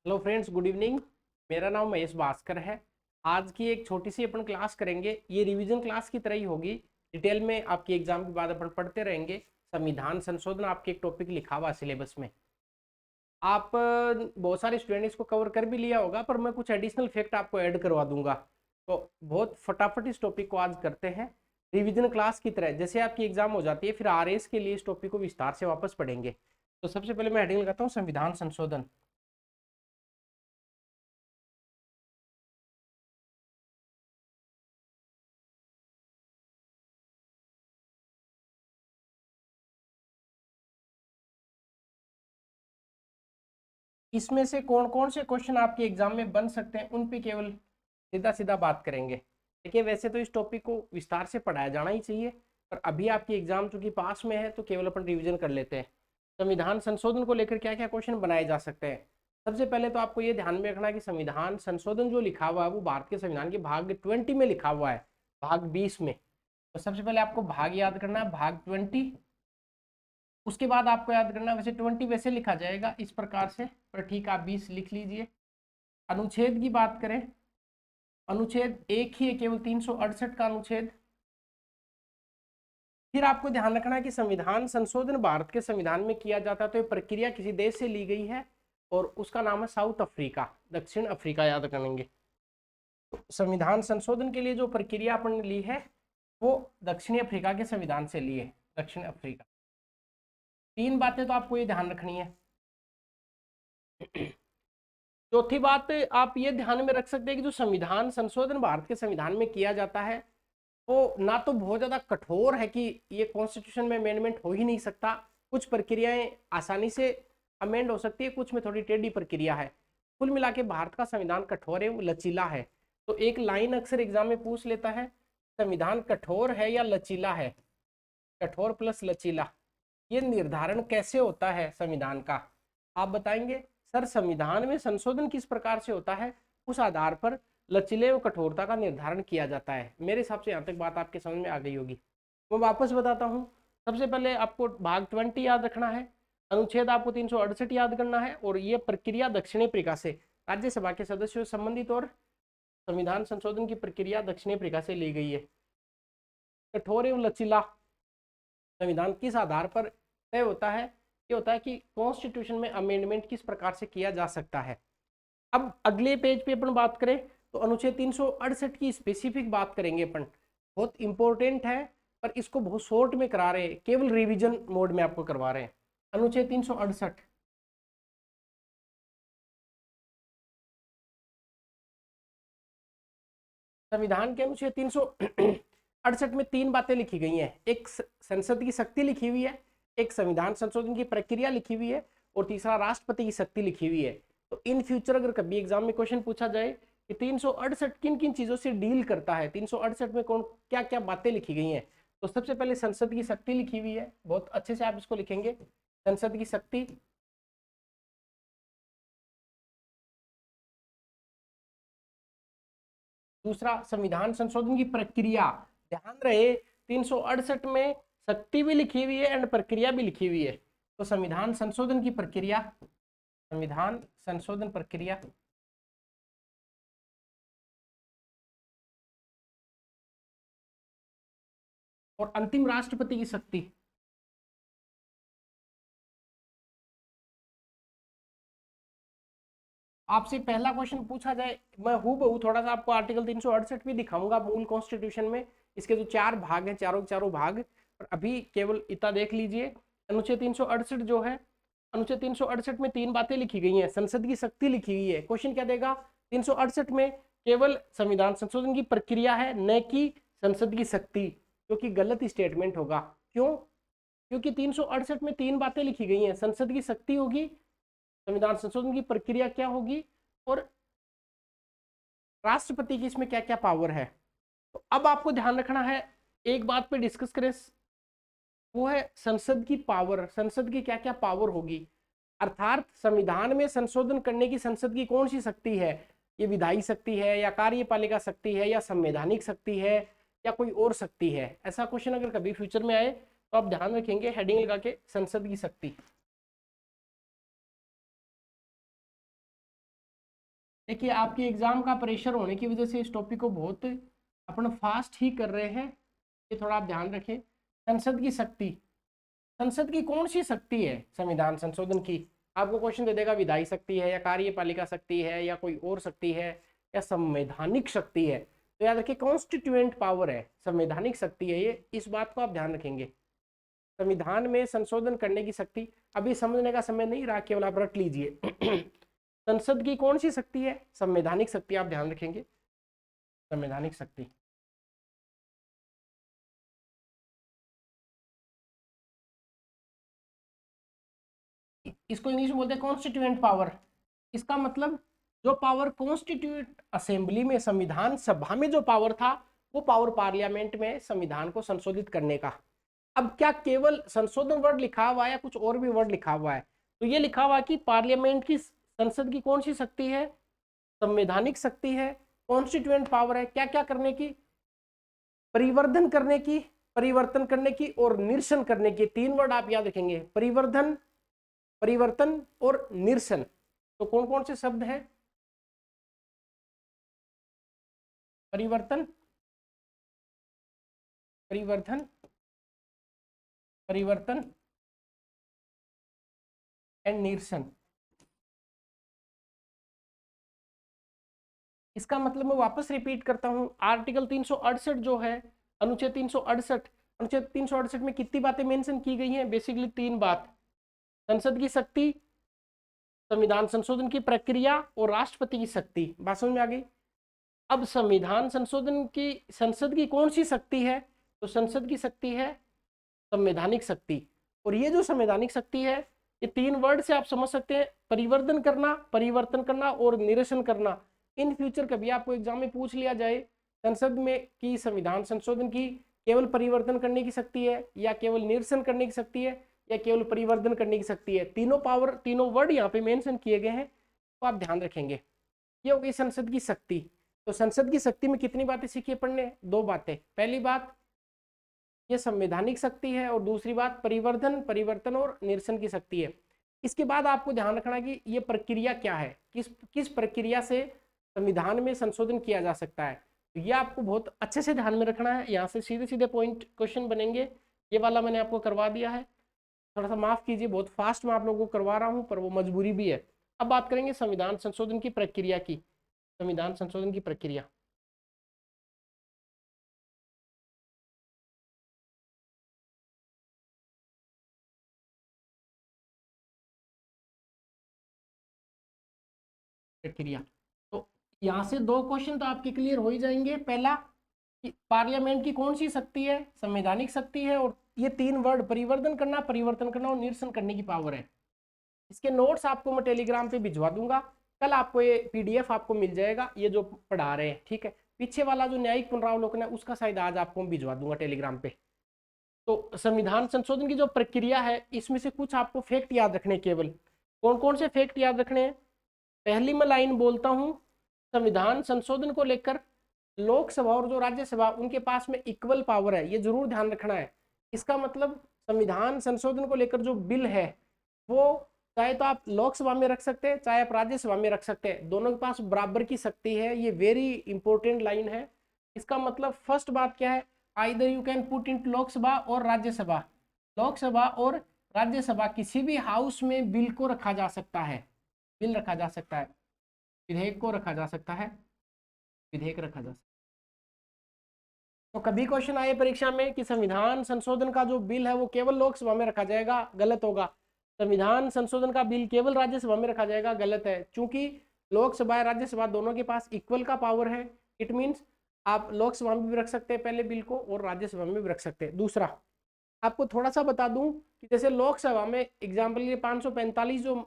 Hello friends, good evening. मेरा नाम महेश भास्कर है। आज की एक छोटी सी अपन क्लास करेंगे। ये रिवीजन क्लास की तरह ही होगी। डिटेल में आपकी एग्जाम के बाद अपन पढ़ते रहेंगे। संविधान संशोधन आपके एक टॉपिक लिखा हुआ सिलेबस में। आप बहुत सारे स्टूडेंट इसको कवर कर भी लिया होगा, पर मैं कुछ एडिशनल फैक्ट आपको ऐड करवा दूंगा। तो बहुत फटाफट इस टॉपिक को आज करते हैं। रिवीजन क्लास की तरह जैसे आपकी एग्जाम हो जाती है, फिर आरएस के लिए इस टॉपिक को विस्तार से वापस पढ़ेंगे। तो सबसे पहले मैं हेडिंग लगाता हूँ, संविधान संशोधन। इसमें से कौन कौन से क्वेश्चन आपके एग्जाम में बन सकते हैं, उन पे केवल सीधा सीधा बात करेंगे। देखिए, वैसे तो इस टॉपिक को विस्तार से पढ़ाया जाना ही चाहिए, पर अभी आपकी एग्जाम चूंकि पास में है तो केवल अपन रिवीजन कर लेते हैं। संविधान संशोधन को लेकर क्या क्या क्वेश्चन बनाए जा सकते हैं। सबसे पहले तो आपको ये ध्यान में रखना है कि संविधान संशोधन जो लिखा हुआ है वो भारत के संविधान के भाग 20 में लिखा हुआ है, भाग 20 में। तो सबसे पहले आपको भाग याद करना है, भाग 20। उसके बाद आपको याद करना, वैसे 20 वैसे लिखा जाएगा इस प्रकार से, पर ठीक आप 20 लिख लीजिए। अनुच्छेद की बात करें, अनुच्छेद एक ही है, केवल 368 का अनुच्छेद। फिर आपको ध्यान रखना है कि संविधान संशोधन भारत के संविधान में किया जाता है तो ये प्रक्रिया किसी देश से ली गई है, और उसका नाम है साउथ अफ्रीका, दक्षिण अफ्रीका, याद करेंगे। तो संविधान संशोधन के लिए जो प्रक्रिया अपन ने ली है वो दक्षिणी अफ्रीका के संविधान से ली है, दक्षिण अफ्रीका। तीन बातें तो आपको ये ध्यान रखनी है। चौथी बात, आप ये ध्यान में रख सकते हैं कि जो संविधान संशोधन भारत के संविधान में किया जाता है वो ना तो बहुत ज्यादा कठोर है कि ये कॉन्स्टिट्यूशन में अमेंडमेंट हो ही नहीं सकता। कुछ प्रक्रियाएं आसानी से अमेंड हो सकती है, कुछ में थोड़ी टेढ़ी प्रक्रिया है। कुल मिला के भारत का संविधान कठोर है, वो लचीला है। तो एक लाइन अक्सर एग्जाम में पूछ लेता है, संविधान कठोर है या लचीला है। कठोर प्लस लचीला, ये निर्धारण कैसे होता है संविधान का, आप बताएंगे। सर, संविधान में संशोधन किस प्रकार से होता है, उस आधार पर लचीले व कठोरता का निर्धारण किया जाता है। मेरे हिसाब से यहाँ तक बात आपके समझ में आ गई होगी। मैं वापस बताता हूँ। सबसे पहले आपको भाग 20 याद रखना है, अनुच्छेद आपको 368 याद करना है, और ये प्रक्रिया दक्षिण अफ्रीका से, राज्यसभा के सदस्यों से संबंधित और संविधान संशोधन की प्रक्रिया दक्षिण अफ्रीका से ली गई है। कठोर एवं लचीला संविधान किस आधार पर तय होता है, ये होता है कि कॉन्स्टिट्यूशन में अमेंडमेंट किस प्रकार से किया जा सकता है। अब अगले पेज पे अपन बात करें तो अनुच्छेद 368 की स्पेसिफिक बात करेंगे अपन। बहुत इंपॉर्टेंट है, पर इसको बहुत शॉर्ट में करा रहे हैं, केवल रिवीजन मोड में आपको करवा रहे हैं। अनुच्छेद 368, संविधान के अनुच्छेद 368 में तीन बातें लिखी गई हैं। एक संसद की शक्ति लिखी हुई है, एक संविधान संशोधन की प्रक्रिया लिखी हुई है, और तीसरा राष्ट्रपति की शक्ति लिखी हुई है। तो इन फ्यूचर अगर कभी एग्जाम में क्वेश्चन पूछा जाए कि 368 किन किन चीजों से डील करता है, 368 में कौन क्या क्या बातें लिखी गई हैं, तो सबसे पहले संसद की शक्ति लिखी हुई है। बहुत अच्छे से आप इसको लिखेंगे, संसद की शक्ति। दूसरा, संविधान संशोधन की प्रक्रिया। ध्यान रहे, 368 में शक्ति भी लिखी हुई है एंड प्रक्रिया भी लिखी हुई है। तो संविधान संशोधन की प्रक्रिया, संविधान संशोधन प्रक्रिया। और अंतिम, राष्ट्रपति की शक्ति। आपसे पहला क्वेश्चन पूछा जाए, मैं हूबहू थोड़ा सा आपको आर्टिकल 368 भी दिखाऊंगा मूल कॉन्स्टिट्यूशन में। इसके जो चार भाग हैं, चारों के चारों भाग, और अभी केवल इतना देख लीजिए। अनुच्छेद 368 जो है, अनुच्छेद 368 में तीन बातें लिखी गई हैं, संसद की शक्ति लिखी हुई है। क्वेश्चन क्या देगा, 368 में केवल संविधान संशोधन की प्रक्रिया है, न कि संसद की शक्ति, जो कि गलत स्टेटमेंट होगा। क्यों? क्योंकि 368 में तीन बातें लिखी गई हैं, संसद की शक्ति होगी, संविधान संशोधन की प्रक्रिया क्या होगी, और राष्ट्रपति की इसमें क्या क्या पावर है। तो अब आपको ध्यान रखना है, एक बात पे डिस्कस करें, वो है संसद की पावर। संसद की क्या क्या पावर होगी, अर्थात संविधान में संशोधन करने की संसद की कौन सी शक्ति है। ये विधायी शक्ति है, या कार्यपालिका शक्ति है, या संवैधानिक शक्ति है, या कोई और शक्ति है। ऐसा क्वेश्चन अगर कभी फ्यूचर में आए तो आप ध्यान रखेंगे, हेडिंग लगा के, संसद की शक्ति। देखिए आपकी एग्जाम का प्रेशर होने की वजह से इस टॉपिक को बहुत अपन फास्ट ही कर रहे हैं, ये थोड़ा आप ध्यान रखें। संसद की शक्ति, संसद की कौन सी शक्ति है संविधान संशोधन की? आपको क्वेश्चन दे देगा विधायी शक्ति है या कार्यपालिका शक्ति है या कोई और शक्ति है या संवैधानिक शक्ति है। तो याद रखिए कॉन्स्टिट्यूएंट पावर है, संवैधानिक शक्ति है ये, इस बात को आप ध्यान रखेंगे। संविधान में संशोधन करने की शक्ति, अभी समझने का समय नहीं रहा, केवल आप रट लीजिए। संसद की कौन सी शक्ति है? संवैधानिक शक्ति, आप ध्यान रखेंगे संवैधानिक शक्ति। इसको इंग्लिश में बोलते हैं कॉन्स्टिट्यूएंट पावर। इसका मतलब जो पावर कॉन्स्टिट्यूट असेंबली में, संविधान सभा में जो पावर था, वो पावर पार्लियामेंट में संविधान को संशोधित करने का। अब क्या केवल संशोधन वर्ड लिखा हुआ है या कुछ और भी वर्ड लिखा हुआ है? तो ये लिखा हुआ है कि पार्लियामेंट की, संसद की कौन सी शक्ति है? संवैधानिक शक्ति है, कॉन्स्टिट्यूएंट पावर है। क्या क्या करने की? परिवर्धन करने की, परिवर्तन करने की और निरसन करने की। तीन वर्ड आप याद रखेंगे, परिवर्धन, परिवर्तन और निरसन। तो कौन कौन से शब्द हैं? परिवर्तन, परिवर्धन, परिवर्तन एंड निरसन। इसका मतलब मैं वापस रिपीट करता हूं, आर्टिकल 368 जो है, अनुच्छेद 368, अनुच्छेद 368 में कितनी बातें मेंशन की गई हैं? बेसिकली तीन बात, संसद की शक्ति, संविधान संशोधन की प्रक्रिया और राष्ट्रपति की शक्ति। बात समझ में आ गई? अब संविधान संशोधन की, संसद की कौन सी शक्ति है? तो संसद की शक्ति है संवैधानिक शक्ति। और ये जो संवैधानिक शक्ति है, ये तीन वर्ड से आप समझ सकते हैं, परिवर्तन करना, परिवर्तन करना और निरसन करना। इन फ्यूचर कभी आपको एग्जाम में पूछ लिया जाए संसद में कि संविधान संशोधन की केवल परिवर्तन करने की शक्ति है या केवल निरसन करने की शक्ति है या केवल परिवर्तन करने की शक्ति है, तीनों पावर, तीनों वर्ड यहाँ पे मेंशन किए गए हैं, तो आप ध्यान रखेंगे। ये हो गई संसद की शक्ति। तो संसद की शक्ति में कितनी बातें सीखिए पढ़ने? दो बातें। पहली बात ये संवैधानिक शक्ति है और दूसरी बात परिवर्धन, परिवर्तन और निरसन की शक्ति है। इसके बाद आपको ध्यान रखना है कि ये प्रक्रिया क्या है, किस किस प्रक्रिया से संविधान में संशोधन किया जा सकता है। तो ये आपको बहुत अच्छे से ध्यान में रखना है। यहाँ से सीधे सीधे पॉइंट क्वेश्चन बनेंगे। ये वाला मैंने आपको करवा दिया है, थोड़ा सा माफ कीजिए, बहुत फास्ट मैं आप लोगों को करवा रहा हूँ, पर वो मजबूरी भी है। अब बात करेंगे संविधान संशोधन की प्रक्रिया की। संविधान संशोधन की प्रक्रिया, प्रक्रिया तो यहाँ से दो क्वेश्चन तो आपके क्लियर हो ही जाएंगे। पहला कि पार्लियामेंट की कौन सी शक्ति है? संवैधानिक शक्ति है। और ये तीन वर्ड, परिवर्तन करना, परिवर्तन करना और निरसन करने की पावर है। इसके नोट्स आपको मैं टेलीग्राम पे भिजवा दूंगा। कल आपको ये पीडीएफ आपको मिल जाएगा, ये जो पढ़ा रहे हैं, ठीक है। पीछे वाला जो न्यायिक पुनरावलोकन है उसका शायद आज आपको मैं भिजवा दूंगा टेलीग्राम पे। तो संविधान संशोधन की जो प्रक्रिया है, इसमें से कुछ आपको फैक्ट याद रखने, केवल कौन कौन से फैक्ट याद रखने हैं? पहली मैं लाइन बोलता हूं, संविधान संशोधन को लेकर लोकसभा और जो राज्यसभा, उनके पास में इक्वल पावर है, ये जरूर ध्यान रखना है। इसका मतलब संविधान संशोधन को लेकर जो बिल है, वो चाहे तो आप लोकसभा में रख सकते हैं, चाहे आप राज्यसभा में रख सकते हैं, दोनों के पास बराबर की शक्ति है। ये वेरी इंपॉर्टेंट लाइन है। इसका मतलब फर्स्ट बात क्या है? Either you can put in Lok Sabha और राज्यसभा, लोकसभा और राज्यसभा किसी भी हाउस में बिल को रखा जा सकता है, बिल रखा जा सकता है, विधेयक को रखा जा सकता है, विधेयक रखा जा सकता है। तो कभी क्वेश्चन आए परीक्षा में कि संविधान संशोधन का जो बिल है वो केवल लोकसभा में रखा जाएगा, गलत होगा। संविधान संशोधन का बिल केवल राज्यसभा में रखा जाएगा, गलत है। क्योंकि लोकसभा और राज्यसभा दोनों के पास इक्वल का पावर है। इट मीन्स आप लोकसभा में भी रख सकते हैं पहले बिल को और राज्यसभा में भी रख सकते हैं। दूसरा आपको थोड़ा सा बता दूं कि जैसे लोकसभा में एग्जाम्पल ये 545 जो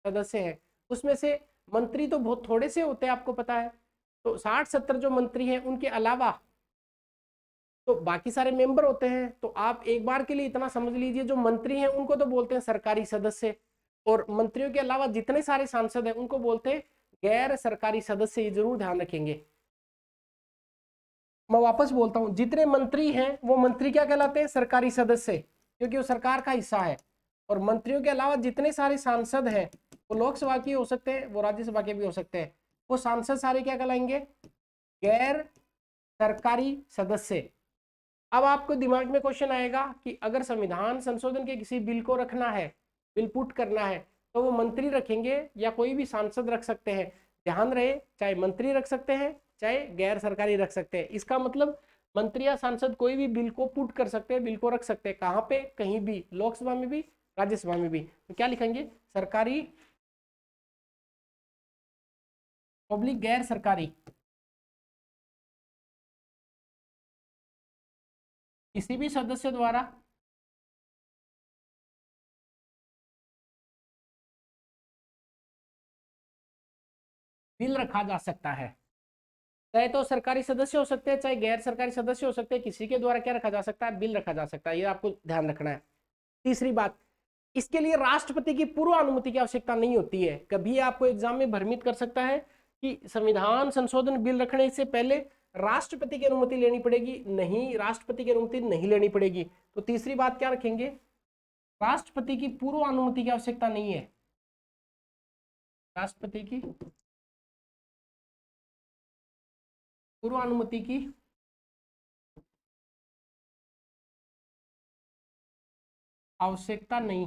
सदस्य हैं, उसमें से मंत्री तो बहुत थोड़े से होते हैं, आपको पता है। तो 60-70 जो मंत्री हैं, उनके अलावा तो बाकी सारे मेंबर होते हैं। तो आप एक बार के लिए इतना समझ लीजिए, जो मंत्री हैं उनको तो बोलते हैं सरकारी सदस्य, और मंत्रियों के अलावा जितने सारे सांसद हैं उनको बोलते हैं गैर सरकारी सदस्य। ये जरूर ध्यान रखेंगे। मैं वापस बोलता हूं, जितने मंत्री हैं वो मंत्री क्या कहलाते हैं? सरकारी सदस्य, क्योंकि वो सरकार का हिस्सा है। और मंत्रियों के अलावा जितने सारे सांसद हैं, वो लोकसभा के हो सकते हैं, वो राज्यसभा के भी हो सकते हैं। वो सांसद सारे क्या कहलाएंगे? गैर सरकारी सदस्य। अब आपको दिमाग में क्वेश्चन आएगा कि अगर संविधान संशोधन के किसी बिल को रखना है, बिल पुट करना है, तो वो मंत्री रखेंगे या कोई भी सांसद रख सकते हैं? ध्यान रहे, चाहे मंत्री रख सकते हैं चाहे गैर सरकारी रख सकते हैं। इसका मतलब मंत्री या सांसद कोई भी बिल को पुट कर सकते हैं, बिल को रख सकते हैं। कहाँ पे? कहीं भी, लोकसभा में भी राज्यसभा में भी। तो क्या लिखेंगे? सरकारी पब्लिक गैर सरकारी, किसी भी सदस्य द्वारा बिल रखा जा सकता है। चाहे तो सरकारी सदस्य हो सकते हैं चाहे गैर सरकारी सदस्य हो सकते हैं, किसी के द्वारा क्या रखा जा सकता है? बिल रखा जा सकता है। ये आपको ध्यान रखना है। तीसरी बात, इसके लिए राष्ट्रपति की पूर्व अनुमति की आवश्यकता नहीं होती है। कभी आपको एग्जाम में भ्रमित कर सकता है कि संविधान संशोधन बिल रखने से पहले राष्ट्रपति की अनुमति लेनी पड़ेगी। नहीं, राष्ट्रपति की अनुमति नहीं लेनी पड़ेगी। तो तीसरी बात क्या रखेंगे? राष्ट्रपति की पूर्व अनुमति की आवश्यकता नहीं है। राष्ट्रपति की पूर्व अनुमति की आवश्यकता नहीं।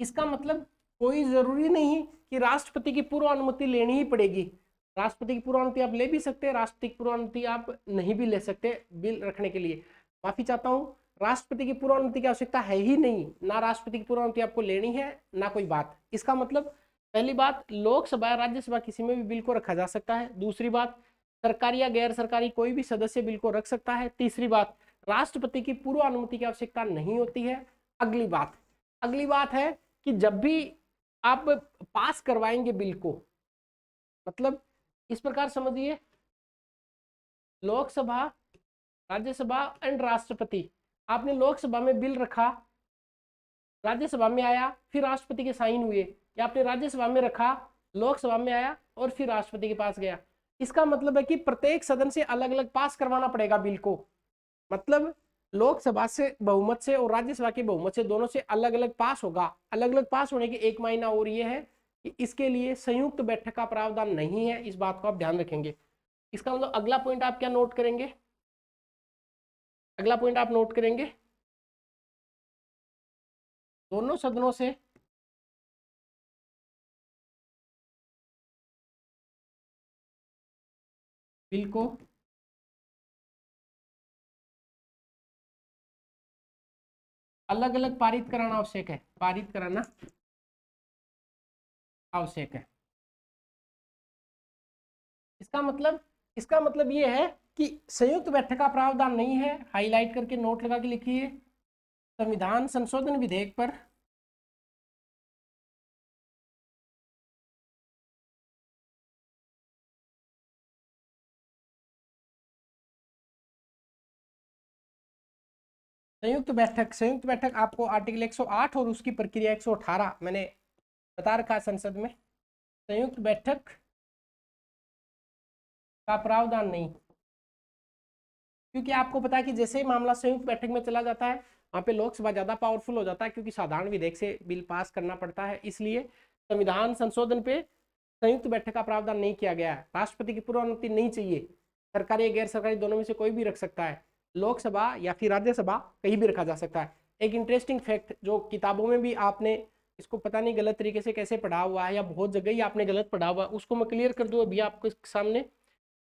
इसका मतलब कोई जरूरी नहीं कि राष्ट्रपति की पूर्व अनुमति लेनी ही पड़ेगी। राष्ट्रपति की पूर्व अनुमति आप ले भी सकते हैं, राष्ट्रपति की पूर्व अनुमति आप नहीं भी ले सकते बिल रखने के लिए। माफी चाहता हूं, राष्ट्रपति की पूर्व अनुमति की आवश्यकता है ही नहीं। ना राष्ट्रपति की पूर्व अनुमति आपको लेनी है ना कोई बात। इसका मतलब पहली बात, लोकसभा राज्यसभा किसी में भी बिल को रखा जा सकता है। दूसरी बात, सरकारी या गैर सरकारी कोई भी सदस्य बिल को रख सकता है। तीसरी बात, राष्ट्रपति की पूर्व अनुमति की आवश्यकता नहीं होती है। अगली बात है कि जब भी आप पास करवाएंगे बिल को, मतलब इस प्रकार समझिए, लोकसभा, राज्यसभा एंड राष्ट्रपति। आपने लोकसभा में बिल रखा, राज्यसभा में आया, फिर राष्ट्रपति के साइन हुए, या आपने राज्यसभा में रखा, लोकसभा में आया और फिर राष्ट्रपति के पास गया। इसका मतलब है कि प्रत्येक सदन से अलग अलग पास करवाना पड़ेगा बिल को। मतलब लोकसभा से बहुमत से और राज्यसभा के बहुमत से, दोनों से अलग अलग पास होगा। अलग अलग पास होने के एक मायना और ये है कि इसके लिए संयुक्त बैठक का प्रावधान नहीं है। इस बात को आप ध्यान रखेंगे। इसका मतलब अगला पॉइंट आप क्या नोट करेंगे? अगला पॉइंट आप नोट करेंगे, दोनों सदनों से बिल को अलग अलग पारित कराना आवश्यक है। पारित कराना आवश्यक है। इसका मतलब ये है कि संयुक्त बैठक का प्रावधान नहीं है। हाईलाइट करके नोट लगा के लिखिए, संविधान संशोधन विधेयक पर संयुक्त बैठक आपको आर्टिकल 108 और उसकी प्रक्रिया 118 मैंने बता रखा है संसद में। संयुक्त बैठक का प्रावधान नहीं, क्योंकि आपको पता है कि जैसे ही मामला संयुक्त बैठक में चला जाता है, वहां पे लोकसभा ज्यादा पावरफुल हो जाता है, क्योंकि साधारण विधेयक से बिल पास करना पड़ता है। इसलिए संविधान संशोधन पे संयुक्त बैठक का प्रावधान नहीं किया गया है। राष्ट्रपति की पूर्व अनुमति नहीं चाहिए। सरकारी या गैर सरकारी दोनों में से कोई भी रख सकता है। लोकसभा या फिर राज्यसभा कहीं भी रखा जा सकता है। एक इंटरेस्टिंग फैक्ट जो किताबों में भी आपने इसको पता नहीं गलत तरीके से कैसे पढ़ा हुआ है, या बहुत जगह ही आपने गलत पढ़ा हुआ है, उसको मैं क्लियर कर दूं अभी आपके सामने।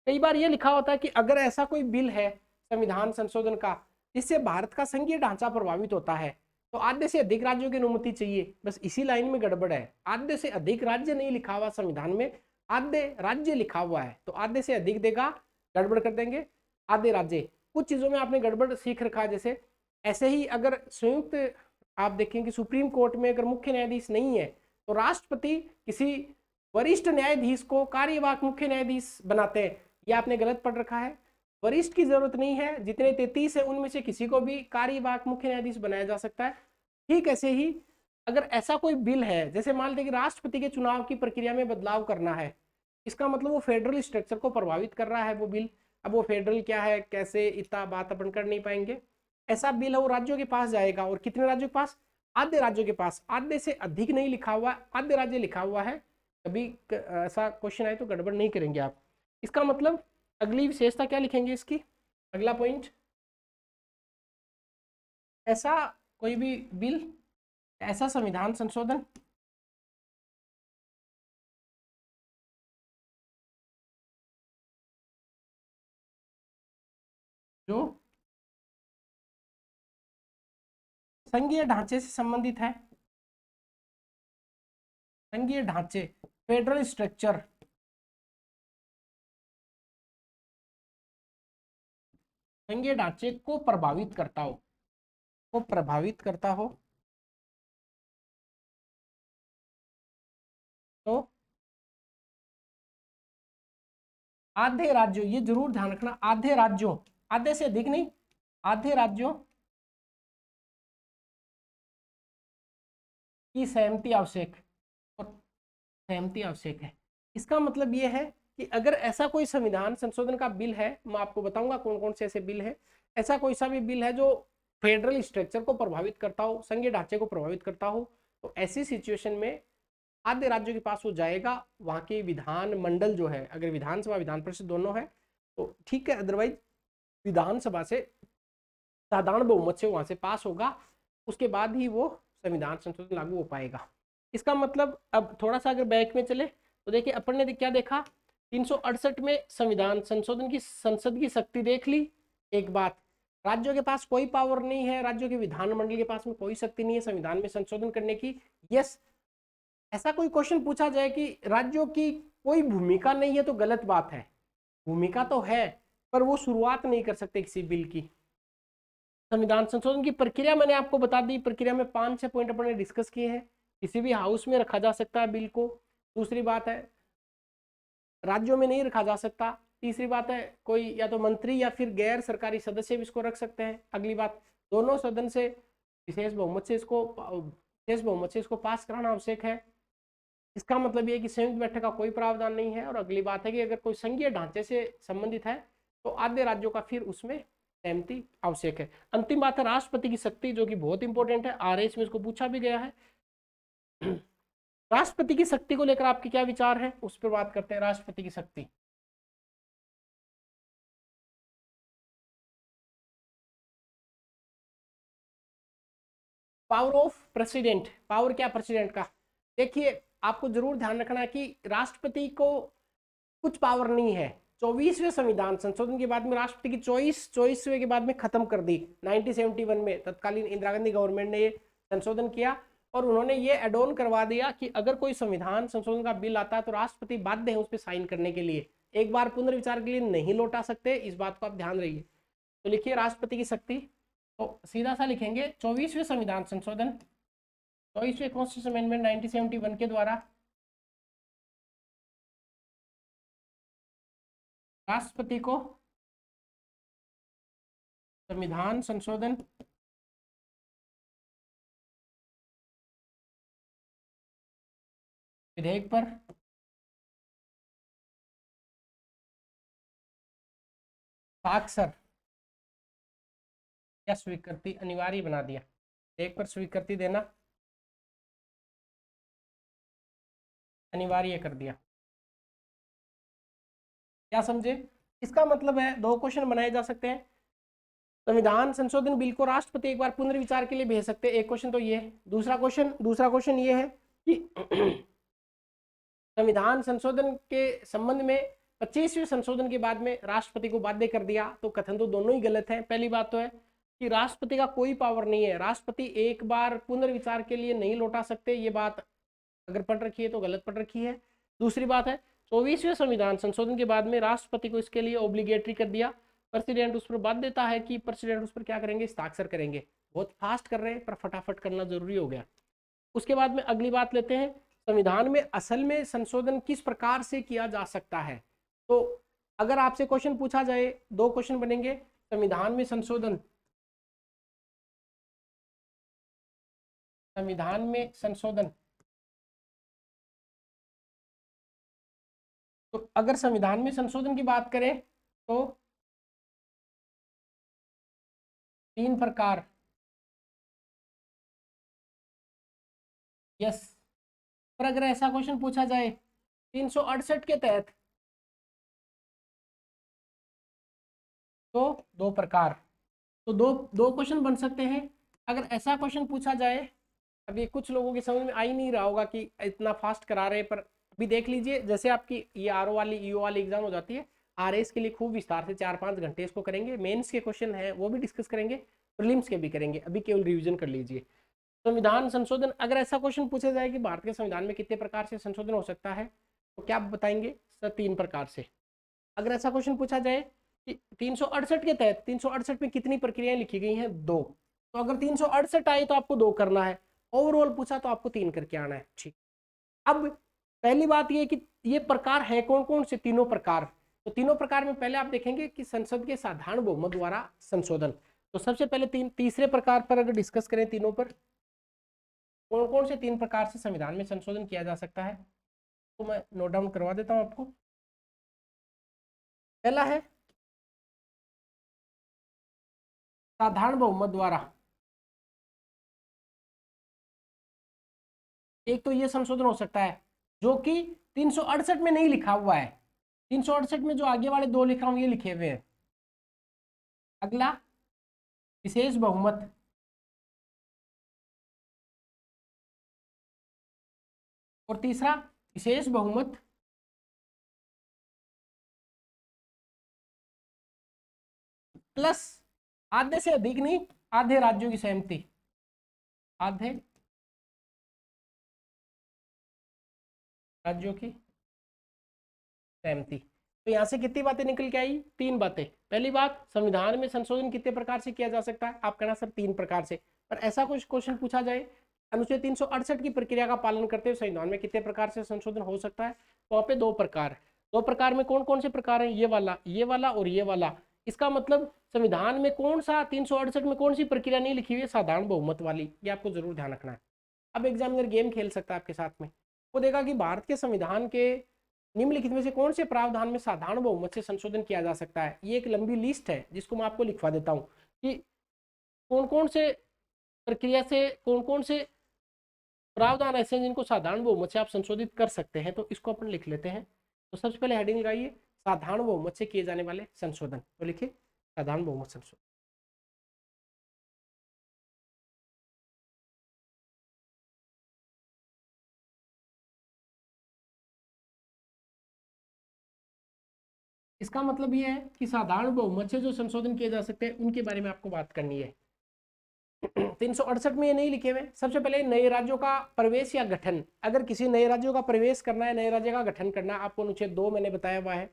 कई बार ये लिखा होता है कि अगर ऐसा कोई बिल है संविधान संशोधन का जिससे भारत का संघीय ढांचा प्रभावित होता है, तो आधे से अधिक राज्यों की अनुमति चाहिए। बस इसी लाइन में गड़बड़ है। आधे से अधिक राज्य नहीं लिखा हुआ संविधान में, आधे राज्य लिखा हुआ है। तो आधे से अधिक देगा, गड़बड़ कर देंगे आधे राज्य। कुछ चीजों में आपने गड़बड़ सीख रखा है। जैसे ऐसे ही अगर संयुक्त आप देखें कि सुप्रीम कोर्ट में अगर मुख्य न्यायाधीश नहीं है, तो राष्ट्रपति किसी वरिष्ठ न्यायाधीश को कार्यवाहक मुख्य न्यायाधीश बनाते हैं। यह आपने गलत पढ़ रखा है। वरिष्ठ की जरूरत नहीं है। जितने 33 है उनमें से किसी को भी कार्यवाहक मुख्य न्यायाधीश बनाया जा सकता है। ठीक ऐसे ही अगर ऐसा कोई बिल है, जैसे मान लें कि राष्ट्रपति के चुनाव की प्रक्रिया में बदलाव करना है, इसका मतलब वो फेडरल स्ट्रक्चर को प्रभावित कर रहा है वो बिल। अब वो फेडरल क्या है, कैसे, इतना बात अपन कर नहीं पाएंगे। ऐसा बिल है वो राज्यों के पास जाएगा, और कितने राज्यों के पास? आधे राज्यों के पास। आधे से अधिक नहीं लिखा हुआ, आधे राज्य लिखा हुआ है। कभी ऐसा क्वेश्चन आए तो गड़बड़ नहीं करेंगे आप। इसका मतलब अगली विशेषता क्या लिखेंगे इसकी, अगला पॉइंट, ऐसा कोई भी बिल, ऐसा संविधान संशोधन जो संघीय ढांचे से संबंधित है, संघीय ढांचे, फेडरल स्ट्रक्चर, संघीय ढांचे को प्रभावित करता हो, को प्रभावित करता हो, तो आधे राज्यों, ये जरूर ध्यान रखना, आधे राज्यों, आधे से अधिक नहीं, आधे राज्यों की सहमति आवश्यक, और सहमति आवश्यक है। इसका मतलब ये है कि अगर ऐसा कोई संविधान संशोधन का बिल है, मैं आपको बताऊंगा कौन कौन से ऐसे बिल है, ऐसा कोई सा भी बिल है जो फेडरल स्ट्रक्चर को प्रभावित करता हो, संघीय ढांचे को प्रभावित करता हो, तो ऐसी सिचुएशन में आधे राज्यों के पास वो जाएगा, वहां के विधान मंडल जो है, अगर विधानसभा विधान परिषद दोनों है तो ठीक है, अदरवाइज विधानसभा से साधारण बहुमत से वहां से पास होगा, उसके बाद ही वो संविधान संशोधन लागू हो पाएगा। इसका मतलब अब थोड़ा सा अगर बैक में चले तो देखिए अपन ने क्या देखा, 368 में संविधान संशोधन की संसद की शक्ति देख ली। एक बात, राज्यों के पास कोई पावर नहीं है, राज्यों के विधानमंडल के पास में कोई शक्ति नहीं है संविधान में संशोधन करने की। यस, ऐसा कोई क्वेश्चन पूछा जाए कि राज्यों की कोई भूमिका नहीं है तो गलत बात है, भूमिका तो है पर वो शुरुआत नहीं कर सकते किसी बिल की। संविधान संशोधन की प्रक्रिया मैंने आपको बता दी, प्रक्रिया में 5-6 पॉइंट अपन ने डिस्कस किए हैं। किसी भी हाउस में रखा जा सकता है बिल को, दूसरी बात है राज्यों में नहीं रखा जा सकता, तीसरी बात है कोई या तो मंत्री या फिर गैर सरकारी सदस्य भी इसको रख सकते हैं, अगली बात दोनों सदन से विशेष बहुमत से इसको पास कराना आवश्यक है। इसका मतलब ये कि संयुक्त बैठक का कोई प्रावधान नहीं है। और अगली बात है कि अगर कोई संघीय ढांचे से संबंधित है तो आधे राज्यों का फिर उसमें सहमति आवश्यक है। अंतिम बात है राष्ट्रपति की शक्ति, जो कि बहुत इंपॉर्टेंट है, आरएस में इसको पूछा भी गया है। राष्ट्रपति की शक्ति को लेकर आपके क्या विचार है, उस पर बात करते हैं। राष्ट्रपति की शक्ति, पावर ऑफ प्रेसिडेंट, पावर क्या प्रेसिडेंट का, देखिए आपको जरूर ध्यान रखना है कि राष्ट्रपति को कुछ पावर नहीं है। 24वें संविधान संशोधन के बाद में राष्ट्रपति की चॉइस 24वें के बाद में खत्म कर दी। 1971 में तत्कालीन इंदिरा गांधी गवर्नमेंट ने ये संशोधन किया और उन्होंने ये एड ऑन करवा दिया कि अगर कोई संविधान संशोधन का बिल आता है तो राष्ट्रपति बाध्य है उस पर साइन करने के लिए, एक बार पुनर्विचार के लिए नहीं लौटा सकते, इस बात को आप ध्यान रखिए। तो लिखिए राष्ट्रपति की शक्ति, तो सीधा सा लिखेंगे 24वें संविधान संशोधन, 24वें कॉन्स्टिट्यूशन अमेंडमेंट 1971 के द्वारा राष्ट्रपति को संविधान संशोधन विधेयक पर साक्षर या स्वीकृति अनिवार्य बना दिया, विधेयक पर स्वीकृति देना अनिवार्य कर दिया। क्या समझे, इसका मतलब है दो क्वेश्चन बनाए जा सकते हैं। संविधान संशोधन बिल को राष्ट्रपति एक बार पुनर्विचार के लिए भेज सकते हैं, एक क्वेश्चन तो ये है। दूसरा क्वेश्चन ये है कि संविधान संशोधन के संबंध में 25वें संशोधन के बाद में राष्ट्रपति को बाध्य कर दिया, तो कथन तो दोनों ही गलत है। पहली बात तो है कि राष्ट्रपति का कोई पावर नहीं है, राष्ट्रपति एक बार पुनर्विचार के लिए नहीं लौटा सकते, ये बात अगर पढ़ रखी है तो गलत पढ़ रखी है। दूसरी बात है 24वें संविधान संशोधन के बाद में राष्ट्रपति को इसके लिए ऑब्लिगेटरी कर दिया, प्रेसिडेंट उस पर बाध्यता है कि प्रेसिडेंट उस पर क्या करेंगे, हस्ताक्षर करेंगे। बहुत फास्ट कर रहे हैं पर फटाफट करना जरूरी हो गया। उसके बाद में अगली बात लेते हैं, संविधान में असल में संशोधन किस प्रकार से किया जा सकता है। तो अगर आपसे क्वेश्चन पूछा जाए, दो क्वेश्चन बनेंगे, संविधान में संशोधन, संविधान में संशोधन, तो अगर संविधान में संशोधन की बात करें तो 3 प्रकार, यस। पर अगर ऐसा क्वेश्चन पूछा जाए 368 के तहत तो दो प्रकार, तो दो दो क्वेश्चन बन सकते हैं। अगर ऐसा क्वेश्चन पूछा जाए, अभी कुछ लोगों की समझ में आ ही नहीं रहा होगा कि इतना फास्ट करा रहे हैं, पर अभी देख लीजिए, जैसे आपकी ये आरओ वाली ईओ वाली एग्जाम हो जाती है, आरएस के लिए खूब विस्तार से 4-5 घंटे इसको करेंगे, मेंस के क्वेश्चन है वो भी डिस्कस करेंगे, प्रीलिम्स के भी करेंगे, अभी केवल रिवीजन कर लीजिए। संविधान संशोधन, अगर ऐसा क्वेश्चन पूछा जाए कि भारत के संविधान में कितने प्रकार से संशोधन हो सकता है, तो क्या आप बताएंगे? सर 3 प्रकार से। अगर ऐसा क्वेश्चन पूछा जाए कि 368 के तहत 368 में कितनी प्रक्रियाएं लिखी गई हैं? 2। तो अगर 368 आए तो आपको 2 करना है, ओवरऑल पूछा तो आपको 3 करके आना है। ठीक, अब पहली बात ये कि ये प्रकार है कौन कौन से? तीनों प्रकार। तो तीनों प्रकार में पहले आप देखेंगे कि संसद के साधारण बहुमत द्वारा संशोधन। तो सबसे पहले तीसरे प्रकार पर अगर डिस्कस करें, तीनों पर कौन कौन से 3 प्रकार से संविधान में संशोधन किया जा सकता है, तो मैं नोट डाउन करवा देता हूं आपको। पहला है साधारण बहुमत द्वारा। एक तो ये संशोधन हो सकता है जो कि 368 में नहीं लिखा हुआ है, 368 में जो आगे वाले 2 लिख रहा हूं ये लिखे हुए हैं। अगला विशेष बहुमत, और तीसरा विशेष बहुमत प्लस आधे से अधिक नहीं, आधे राज्यों की सहमति, आधे राज्यों की सहमति। तो यहां से कितनी बातें निकल के आई? 3 बातें। पहली बात, संविधान में संशोधन कितने प्रकार से किया जा सकता है? आप कहना सर 3 प्रकार से, पर ऐसा कुछ क्वेश्चन पूछा जाए अनुच्छेद 368 की प्रक्रिया का पालन करते हुए संविधान में कितने प्रकार से संशोधन हो सकता है? तो वहां पे 2 प्रकार। 2 प्रकार में कौन कौन से प्रकार हैं? ये वाला और ये वाला। इसका मतलब संविधान में कौन सा 368 में कौन सी प्रक्रिया नहीं लिखी हुई है? साधारण बहुमत वाली। ये आपको जरूर ध्यान रखना है। अब एग्जामिनर गेम खेल सकता है आपके साथ में, वो देखा कि भारत के संविधान के निम्नलिखित में से कौन से प्रावधान में साधारण बहुमत से संशोधन किया जा सकता है। ये एक लंबी लिस्ट है जिसको मैं आपको लिखवा देता हूँ कि कौन कौन से प्रक्रिया से, कौन कौन से प्रावधान ऐसे हैं जिनको साधारण बहुमत से आप संशोधित कर सकते हैं। तो इसको अपन लिख लेते हैं। तो सबसे पहले हेडिंग लगाइए साधारण बहुमत से किए जाने वाले संशोधन, तो लिखिए साधारण बहुमत संशोधन। इसका मतलब ये है कि साधारण बहुमत से जो संशोधन किए जा सकते हैं उनके बारे में आपको बात करनी है। 368 में ये नहीं लिखे हुए। सबसे पहले नए राज्यों का प्रवेश या गठन, अगर किसी नए राज्यों का प्रवेश करना है, नए राज्य का गठन करना है, आपको अनुच्छेद 2 मैंने बताया हुआ है,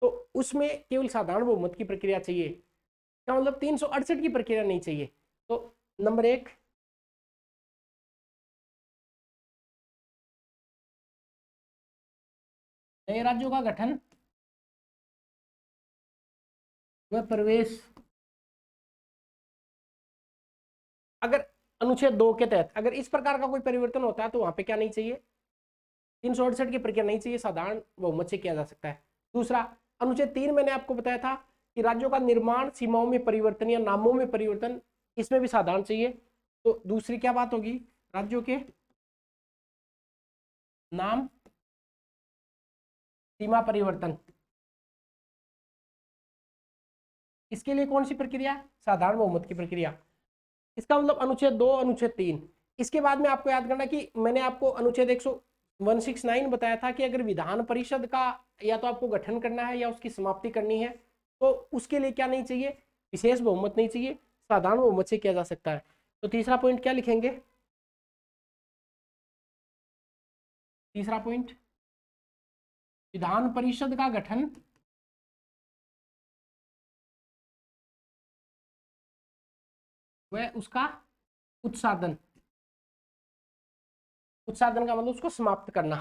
तो उसमें केवल साधारण बहुमत की प्रक्रिया चाहिए। क्या मतलब 368 की प्रक्रिया नहीं चाहिए। तो नंबर 1, नए राज्यों का गठन व प्रवेश, अगर अनुच्छेद 2 के तहत अगर इस प्रकार का कोई परिवर्तन होता है तो वहां पे क्या नहीं चाहिए? 368 की प्रक्रिया नहीं चाहिए, साधारण बहुमत से किया जा सकता है। दूसरा, अनुच्छेद 3 मैंने आपको बताया था कि राज्यों का निर्माण, सीमाओं में परिवर्तन या नामों में परिवर्तन, इसमें भी साधारण चाहिए। तो दूसरी क्या बात होगी? राज्यों के नाम, सीमा परिवर्तन, इसके लिए कौन सी प्रक्रिया? साधारण बहुमत की प्रक्रिया। इसका मतलब अनुच्छेद 2, अनुच्छेद 3। इसके बाद में आपको याद करना कि मैंने आपको अनुच्छेद 169 बताया था कि अगर विधान परिषद का या तो आपको गठन करना है या उसकी समाप्ति करनी है तो उसके लिए क्या नहीं चाहिए? विशेष बहुमत नहीं चाहिए, साधारण बहुमत से किया जा सकता है। तो तीसरा पॉइंट क्या लिखेंगे? तीसरा पॉइंट, विधान परिषद का गठन व उसका उत्सादन। उत्सादन का मतलब उसको समाप्त करना।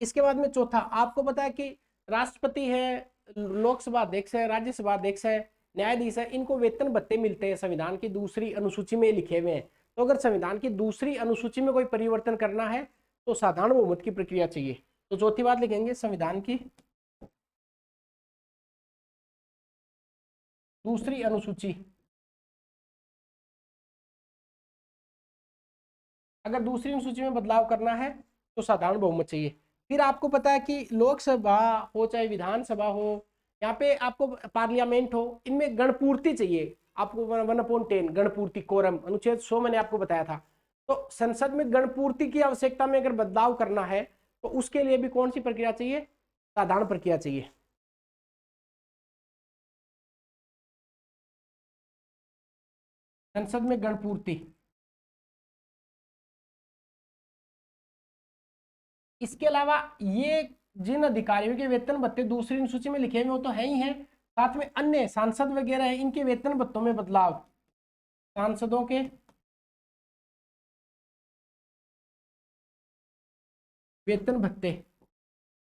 इसके बाद में चौथा, आपको पता है कि राष्ट्रपति है, लोकसभा अध्यक्ष है, राज्यसभा अध्यक्ष है, न्यायाधीश है, इनको वेतन भत्ते मिलते हैं, संविधान की दूसरी अनुसूची में लिखे हुए हैं। तो अगर संविधान की दूसरी अनुसूची में कोई परिवर्तन करना है तो साधारण बहुमत की प्रक्रिया चाहिए। तो चौथी बात लिखेंगे संविधान की दूसरी अनुसूची, अगर दूसरी अनुसूची में बदलाव करना है तो साधारण बहुमत चाहिए। फिर आपको पता है कि लोकसभा हो चाहे विधानसभा हो, यहाँ पे आपको पार्लियामेंट हो, इनमें गणपूर्ति चाहिए आपको 1/10 गणपूर्ति कोरम, अनुच्छेद 100 मैंने आपको बताया था। तो संसद में गणपूर्ति की आवश्यकता में अगर बदलाव करना है तो उसके लिए भी कौन सी प्रक्रिया चाहिए? साधारण प्रक्रिया चाहिए। संसद में गणपूर्ति। इसके अलावा ये जिन अधिकारियों के वेतन भत्ते दूसरी अनुसूची में लिखे हुए वो तो है ही हैं, साथ में अन्य सांसद वगैरह है इनके वेतन भत्तों में बदलाव, सांसदों के वेतन भत्ते।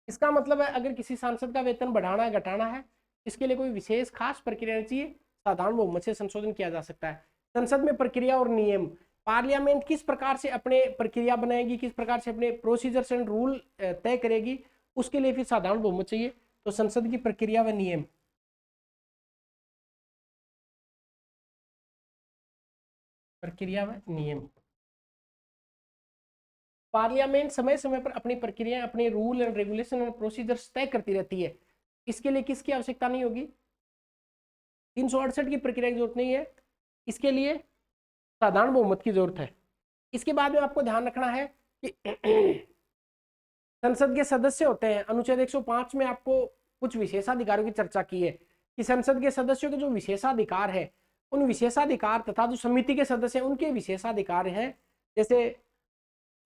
इसका मतलब है अगर किसी सांसद का वेतन बढ़ाना है घटाना है, इसके लिए कोई विशेष खास प्रक्रिया नहीं चाहिए, साधारण बहुमत से संशोधन किया जा सकता है। संसद में प्रक्रिया और नियम, पार्लियामेंट किस प्रकार से अपने प्रक्रिया बनाएगी, किस प्रकार से अपने प्रोसीजर्स एंड रूल तय करेगी, उसके लिए फिर साधारण बहुमत चाहिए। तो संसद की प्रक्रिया व नियम, प्रक्रिया व नियम, पार्लियामेंट समय समय पर अपनी प्रक्रिया, अपने rule and regulation and procedures तय करती रहती है। इसके लिए किसकी आवश्यकता नहीं होगी? 368 की प्रक्रिया की जरूरत नहीं है, इसके लिए साधारण बहुमत की जरूरत है। इसके बाद में आपको ध्यान रखना है कि संसद के सदस्य होते हैं, अनुच्छेद 105 में आपको कुछ विशेषाधिकारों की चर्चा की है कि संसद के सदस्यों के जो विशेषाधिकार है, उन विशेषाधिकार तथा जो समिति के सदस्य हैं उनके विशेषाधिकार हैं, जैसे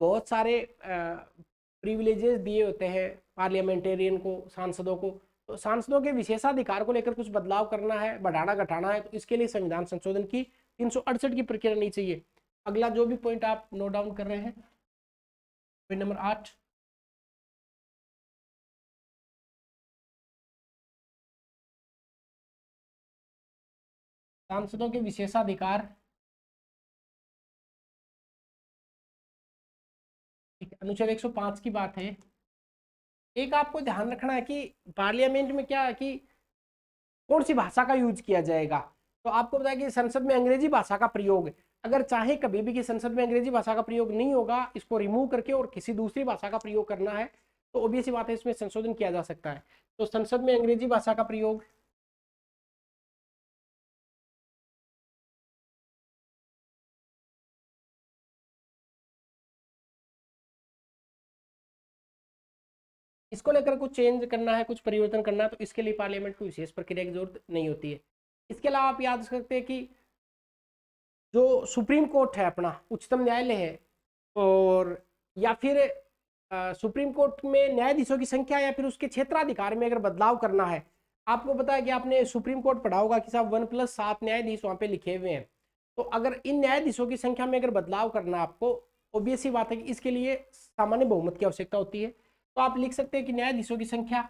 बहुत सारे प्रिविलेजेस दिए होते हैं पार्लियामेंटेरियन को, सांसदों को। तो सांसदों के विशेषाधिकार को लेकर कुछ बदलाव करना है, बढ़ाना घटाना है, तो इसके लिए संविधान संशोधन की 368 की प्रक्रिया नहीं चाहिए। अगला जो भी पॉइंट आप नोट डाउन कर रहे हैं, पॉइंट नंबर 8, सांसदों के विशेषाधिकार, अनुच्छेद 105 की बात है। एक आपको ध्यान रखना है कि पार्लियामेंट में क्या है कि कौन सी भाषा का यूज किया जाएगा। तो आपको पता है कि संसद में अंग्रेजी भाषा का प्रयोग, अगर चाहे कभी भी कि संसद में अंग्रेजी भाषा का प्रयोग नहीं होगा, इसको रिमूव करके और किसी दूसरी भाषा का प्रयोग करना है, तो ऑब्वियस बात है इसमें संशोधन किया जा सकता है। तो संसद में अंग्रेजी भाषा का प्रयोग, इसको लेकर कुछ चेंज करना है, कुछ परिवर्तन करना है, तो इसके लिए पार्लियामेंट को विशेष प्रक्रिया की जरूरत नहीं होती है। इसके अलावा आप याद रख सकते हैं कि जो सुप्रीम कोर्ट है अपना, उच्चतम न्यायालय है, और या फिर सुप्रीम कोर्ट में न्यायाधीशों की संख्या या फिर उसके क्षेत्राधिकार में अगर बदलाव करना है, आपको पता है कि आपने सुप्रीम कोर्ट पढ़ा होगा कि साहब 1+7 न्यायाधीश वहां पे लिखे हुए हैं। तो अगर इन न्यायाधीशों की संख्या में अगर बदलाव करना है आपको, ऑब्वियस सी बात है कि इसके लिए सामान्य बहुमत की आवश्यकता होती है। तो आप लिख सकते हैं कि न्यायाधीशों की संख्या,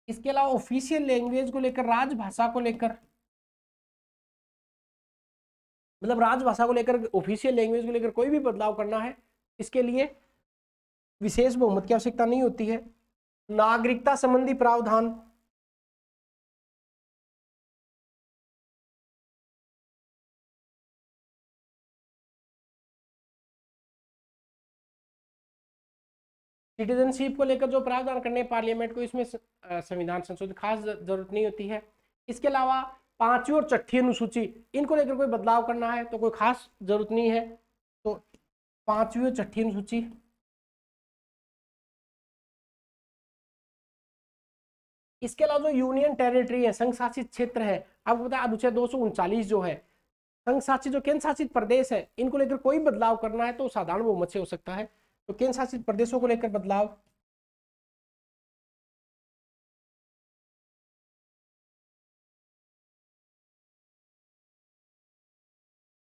इसके अलावा ऑफिशियल लैंग्वेज को लेकर, राजभाषा को लेकर, मतलब राजभाषा को लेकर, ऑफिशियल लैंग्वेज को लेकर कोई भी बदलाव करना है, इसके लिए विशेष बहुमत की आवश्यकता नहीं होती है। नागरिकता संबंधी प्रावधान, सिटीजनशिप को लेकर जो प्रावधान करने पार्लियामेंट को, इसमें संविधान संशोधन खास जरूरत नहीं होती है। इसके अलावा 5वीं और 6ठी अनुसूची, इनको लेकर कोई बदलाव करना है तो कोई खास जरूरत नहीं है। तो 5वीं और 6ठी अनुसूची, इसके अलावा जो यूनियन टेरिटरी है, संघ शासित क्षेत्र है, आपको पता है अनुच्छेद 239 जो है, संघ शासित जो केंद्र शासित प्रदेश है, इनको लेकर कोई बदलाव करना है तो साधारण बहुमत से हो सकता है। तो केंद्र शासित प्रदेशों को लेकर बदलाव,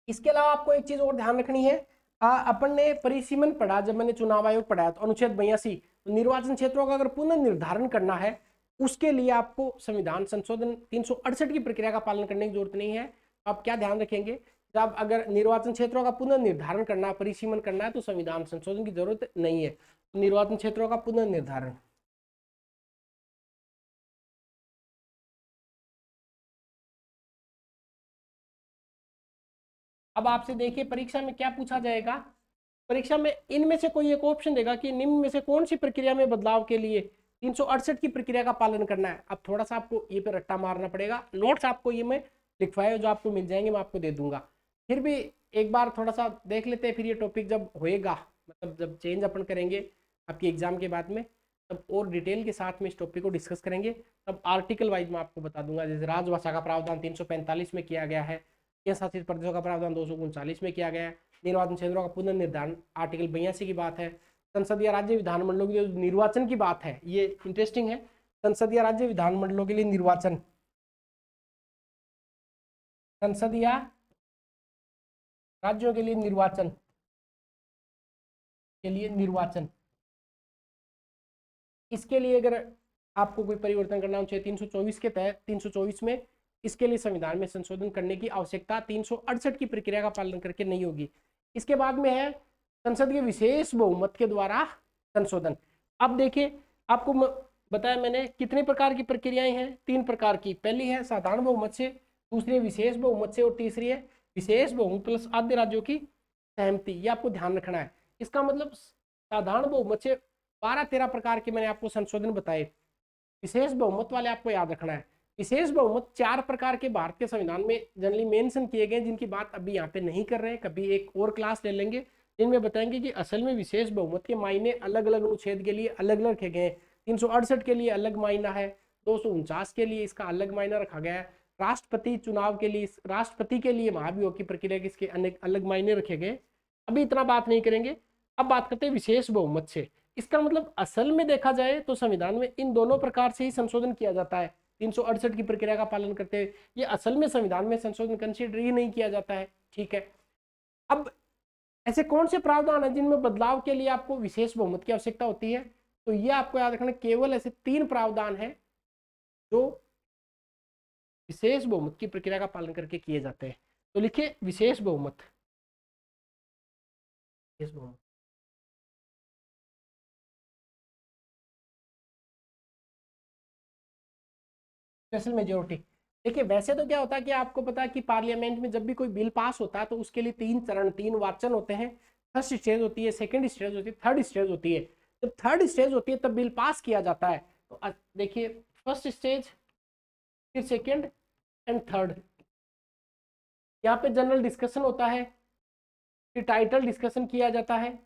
इसके अलावा आपको एक चीज और ध्यान रखनी है, अपन ने परिसीमन पढ़ा जब मैंने चुनाव आयोग पढ़ाया, तो अनुच्छेद 82 निर्वाचन क्षेत्रों का अगर पुनर्निर्धारण करना है, उसके लिए आपको संविधान संशोधन 368 की प्रक्रिया का पालन करने की जरूरत नहीं है। आप क्या ध्यान रखेंगे, जब अगर निर्वाचन क्षेत्रों का पुनर्निर्धारण करना है, परिसीमन करना है, तो संविधान संशोधन की जरूरत नहीं है। निर्वाचन क्षेत्रों का पुनर्निर्धारण, अब आपसे देखिए परीक्षा में क्या पूछा जाएगा। परीक्षा में इनमें से कोई एक ऑप्शन देगा कि निम्न में से कौन सी प्रक्रिया में बदलाव के लिए 368 की प्रक्रिया का पालन करना है। अब थोड़ा सा आपको ये पे रट्टा मारना पड़ेगा। नोट्स आपको ये मैं लिखवाए जो आपको मिल जाएंगे मैं आपको दे दूंगा। फिर भी एक बार थोड़ा सा देख लेते हैं, फिर ये टॉपिक जब होएगा, मतलब जब चेंज अपन करेंगे आपकी एग्जाम के बाद में, तब और डिटेल के साथ में इस टॉपिक को डिस्कस करेंगे। तब आर्टिकल वाइज मैं आपको बता दूंगा। जैसे राजभाषा का प्रावधान 345 में किया गया है, केंद्र शासित प्रदेशों का प्रावधान 239 में किया गया है, निर्वाचन क्षेत्रों का पुनर्निर्धारण आर्टिकल 82 की बात है, संसदीय राज्य विधानमंडलों के लिए निर्वाचन की बात है, ये इंटरेस्टिंग है। संसदीय राज्य विधानमंडलों के लिए निर्वाचन, संसदीय राज्यों के लिए निर्वाचन इसके लिए अगर आपको कोई परिवर्तन करना हो चाहिए 324 के तहत 324 में, इसके लिए संविधान में संशोधन करने की आवश्यकता 368 की प्रक्रिया का पालन करके नहीं होगी। इसके बाद में है संसद के विशेष बहुमत के द्वारा संशोधन। अब देखिए आपको बताया मैंने कितने प्रकार की प्रक्रियाएं हैं, 3 प्रकार की। पहली है साधारण बहुमत से, दूसरी है विशेष बहुमत से और तीसरी है विशेष बहुमत प्लस आधे राज्यों की सहमति। ये आपको ध्यान रखना है। इसका मतलब साधारण बहुमत से 12-13 प्रकार के मैंने आपको संशोधन बताए। विशेष बहुमत वाले आपको याद रखना है। विशेष बहुमत 4 प्रकार के भारत के संविधान में जनरली मेंशन किए गए, जिनकी बात अभी यहाँ पे नहीं कर रहे हैं, कभी एक और क्लास ले लेंगे जिनमें बताएंगे कि असल में विशेष बहुमत के मायने अलग अलग अनुच्छेद के लिए अलग अलग रखे गए हैं। 368 के लिए अलग मायना है, 249 के लिए इसका अलग मायना रखा गया है, राष्ट्रपति चुनाव के लिए, राष्ट्रपति के लिए महाभियोग की प्रक्रिया के इसके अनेक अलग मायने रखे गए। अभी इतना बात नहीं करेंगे। अब बात करते हैं विशेष बहुमत से। इसका मतलब असल में देखा जाए तो संविधान में इन दोनों प्रकार से ही संशोधन किया जाता है। 368 की प्रक्रिया का पालन करते हुए ये असल में संविधान में संशोधन कंसीडर ही नहीं किया जाता है। ठीक है, अब ऐसे कौन से प्रावधान है जिनमें बदलाव के लिए आपको विशेष बहुमत की आवश्यकता होती है? तो ये आपको याद रखना, केवल ऐसे 3 प्रावधान है जो विशेष बहुमत की प्रक्रिया का पालन करके किए जाते हैं। तो लिखिए विशेष बहुमत, विशेष बहुमत, स्पेशल मेजोरिटी। देखिए वैसे तो क्या होता है कि आपको पता है कि पार्लियामेंट में जब भी कोई बिल पास होता है तो उसके लिए 3 चरण, 3 वाचन होते हैं। फर्स्ट स्टेज होती है, सेकंड स्टेज होती है, थर्ड स्टेज होती है। जब थर्ड स्टेज होती है तब बिल पास किया जाता है। तो देखिए फर्स्ट स्टेज, फिर सेकंड एंड थर्ड। यहाँ पे जनरल डिस्कशन होता है, फिर टाइटल डिस्कशन किया जाता है।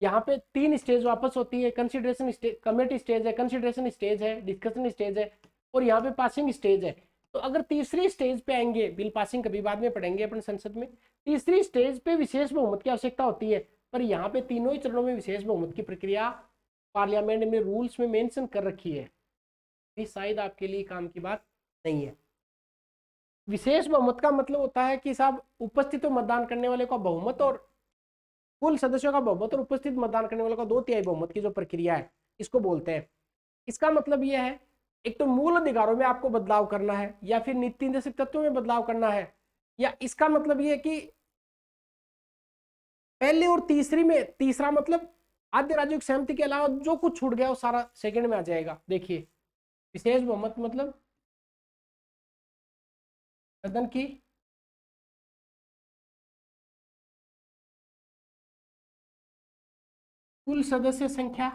यहाँ पे 3 स्टेज वापस होती है, कंसिडरेशन स्टेज, कमेटी स्टेज है, कंसिडरेशन स्टेज है, डिस्कशन स्टेज है, और यहाँ पे पासिंग स्टेज है। तो अगर तीसरी स्टेज पे आएंगे, बिल पासिंग कभी बाद में पढ़ेंगे अपन संसद में, तीसरी स्टेज पे विशेष बहुमत की आवश्यकता होती है। पर यहाँ पे तीनों ही चरणों में विशेष बहुमत की प्रक्रिया पार्लियामेंट में रूल्स में मेंशन कर रखी है। ये शायद आपके लिए काम की बात नहीं है। विशेष बहुमत का मतलब होता है कि साहब उपस्थित मतदान करने वाले का बहुमत और कुल सदस्यों का बहुमत और उपस्थित मतदान करने वालों का 2/3 बहुमत की जो प्रक्रिया है, इसको बोलते हैं। इसका मतलब यह है, एक तो मूल अधिकारों में आपको बदलाव करना है, या फिर नीति निर्देशक तत्वों में बदलाव करना है, या इसका मतलब यह है कि पहले और तीसरी में, तीसरा मतलब आद्य राज्यों की सहमति के अलावा जो कुछ छूट गया वो सारा सेकंड में आ जाएगा। देखिए विशेष बहुमत मतलब सदन की कुल सदस्य संख्या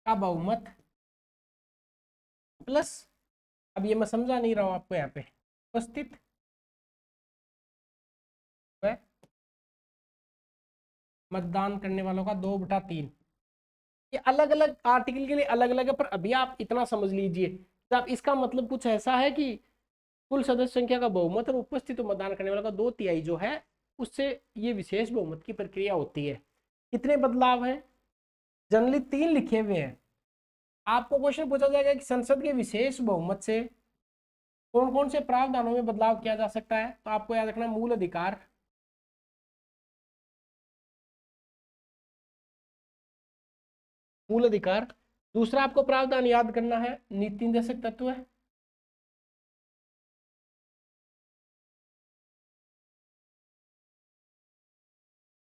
का बहुमत प्लस, अब ये मैं समझा नहीं रहा हूं आपको, यहाँ पे उपस्थित मतदान करने वालों का 2/3। ये अलग अलग आर्टिकल के लिए अलग अलग है, पर अभी आप इतना समझ लीजिए कि आप इसका मतलब कुछ ऐसा है कि कुल सदस्य संख्या का बहुमत और उपस्थित मतदान करने वालों का 2/3 जो है, उससे ये विशेष बहुमत की प्रक्रिया होती है। कितने बदलाव हैं? जनरली 3 लिखे हुए हैं। आपको क्वेश्चन पूछा जाएगा कि संसद के विशेष बहुमत से कौन कौन से प्रावधानों में बदलाव किया जा सकता है। तो आपको याद रखना मूल अधिकार, मूल अधिकार। दूसरा आपको प्रावधान याद करना है नीति निर्देशक तत्व है।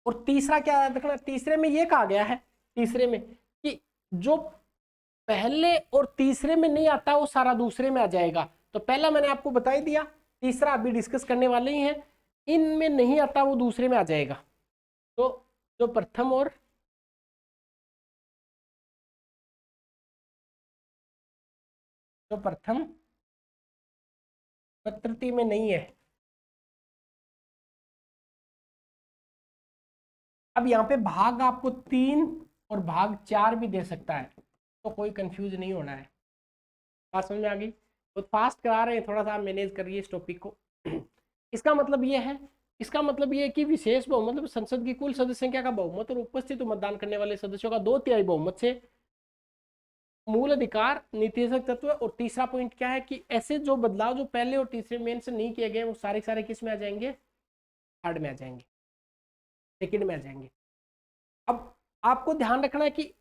और तीसरा क्या याद रखना, तीसरे में ये कहा गया है, तीसरे में कि जो पहले और तीसरे में नहीं आता वो सारा दूसरे में आ जाएगा। तो पहला मैंने आपको बता ही दिया तीसरा अभी डिस्कस करने वाले ही हैं, इनमें नहीं आता वो दूसरे में आ जाएगा। तो जो प्रथम और तृतीय में नहीं है। अब यहाँ पे भाग आपको 3 और भाग 4 भी दे सकता है, तो कोई कंफ्यूज नहीं होना है। बात समझ में आ गई? बहुत फास्ट करा रहे हैं, थोड़ा सा मैनेज करिए इस टॉपिक को। इसका मतलब ये है, कि विशेष बहुमत मतलब संसद की कुल सदस्य संख्या का बहुमत और उपस्थित मतदान करने वाले सदस्यों का 2/3 बहुमत से मूल अधिकार नीतिशक तत्व। और तीसरा पॉइंट क्या है कि ऐसे जो बदलाव जो पहले और तीसरे मेन से नहीं किए गए वो सारे किस में आ जाएंगे? थर्ड में आ जाएंगे, सेकंड में आ जाएंगे। अब आपको ध्यान रखना है कि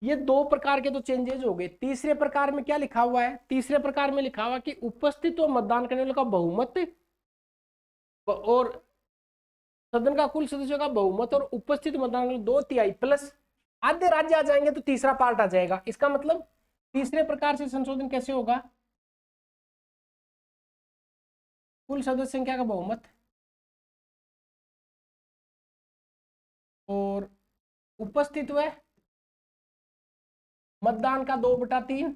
ये 2 प्रकार के तो चेंजेस हो गए। तीसरे प्रकार में क्या लिखा हुआ है? तीसरे प्रकार में लिखा हुआ कि उपस्थित और मतदान करने वालों का बहुमत और सदन का कुल सदस्यों का बहुमत और उपस्थित मतदान 2/3 प्लस आधे राज्य आ जाएंगे तो तीसरा पार्ट आ जाएगा। इसका मतलब तीसरे प्रकार से संशोधन कैसे होगा? कुल सदस्य संख्या का बहुमत और उपस्थित हुए मतदान का 2/3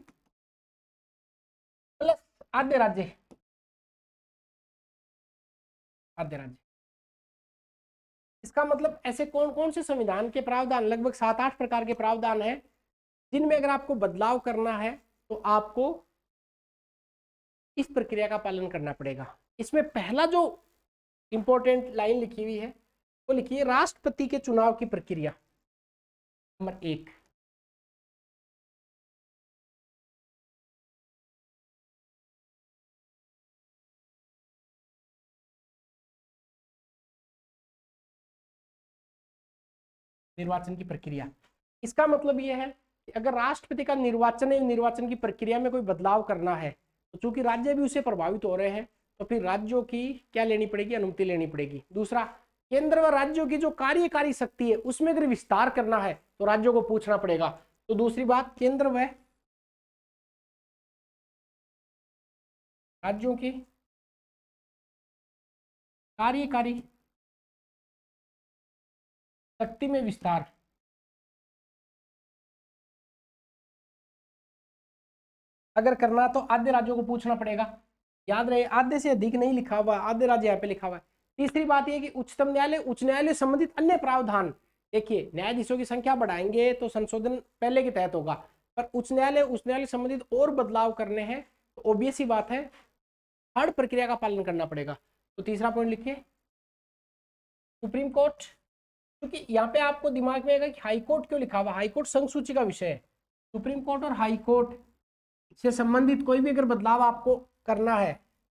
प्लस आधे राज्य। इसका मतलब ऐसे कौन कौन से संविधान के प्रावधान, लगभग 7-8 प्रकार के प्रावधान हैं जिनमें अगर आपको बदलाव करना है तो आपको इस प्रक्रिया का पालन करना पड़ेगा। इसमें पहला जो इंपॉर्टेंट लाइन लिखी हुई है वो लिखी है राष्ट्रपति के चुनाव की प्रक्रिया नंबर 1। निर्वाचन की प्रक्रिया, इसका मतलब यह है कि अगर राष्ट्रपति का निर्वाचन की प्रक्रिया में कोई बदलाव करना है तो चूंकि राज्य भी उससे प्रभावित हो रहे हैं तो फिर राज्यों की क्या लेनी पड़ेगी? अनुमति लेनी पड़ेगी। दूसरा, केंद्र व राज्यों की जो कार्यकारी शक्ति है उसमें अगर विस्तार करना है तो राज्यों को पूछना पड़ेगा। तो दूसरी बात, केंद्र व राज्यों की कार्यकारी शक्ति में विस्तार, अगर करना तो आधे राज्यों को पूछना पड़ेगा। याद रहे, आधे से अधिक नहीं लिखा हुआ, आधे राज्य यहाँ पे लिखा हुआ है। तीसरी बात यह कि उच्च न्यायालय संबंधित अन्य प्रावधान, देखिए न्यायाधीशों की संख्या बढ़ाएंगे तो संशोधन पहले के तहत होगा, पर उच्च न्यायालय संबंधित और बदलाव करने हैं तो ऑब्वियस ही बात है थर्ड प्रक्रिया का पालन करना पड़ेगा। तो तीसरा पॉइंट लिखिए सुप्रीम कोर्ट, क्योंकि यहाँ पे आपको दिमाग में आएगा कि हाई कोर्ट क्यों लिखा हुआ? हाई कोर्ट संघ सूची का विषय है। सुप्रीम कोर्ट और हाई कोर्ट से संबंधित कोई भी अगर बदलाव आपको करना है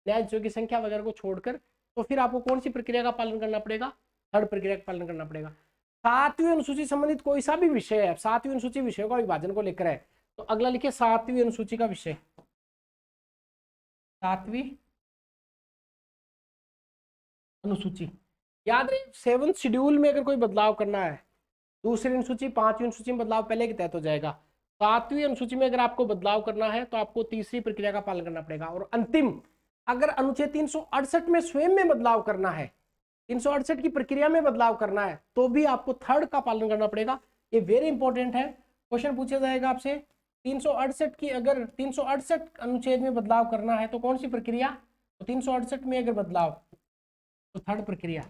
न्यायाधीशों की संख्या वगैरह को छोड़कर, तो फिर आपको कौन सी प्रक्रिया का पालन करना पड़ेगा? थर्ड प्रक्रिया का पालन करना पड़ेगा। 7वीं अनुसूची संबंधित कोई सा भी विषय है, 7वीं अनुसूची विषयों का विभाजन को लेकर है, तो अगला लिखिए 7वीं अनुसूची का विषय, 7वीं अनुसूची। याद रहे 7th शेड्यूल में अगर कोई बदलाव करना है, दूसरी अनुसूची 5वीं अनुसूची में बदलाव पहले के तहत हो जाएगा। 7वीं अनुसूची में अगर आपको बदलाव करना है तो आपको तीसरी प्रक्रिया का पालन करना पड़ेगा। और अंतिम, अगर अनुच्छेद 368 में स्वयं में बदलाव करना है, 368 की प्रक्रिया में बदलाव करना है, तो भी आपको थर्ड का पालन करना पड़ेगा। ये वेरी इंपॉर्टेंट है, क्वेश्चन पूछा जाएगा आपसे 368 की, अगर 368 अनुच्छेद में बदलाव करना है तो कौन सी प्रक्रिया? तो 368 में अगर बदलाव तो थर्ड प्रक्रिया।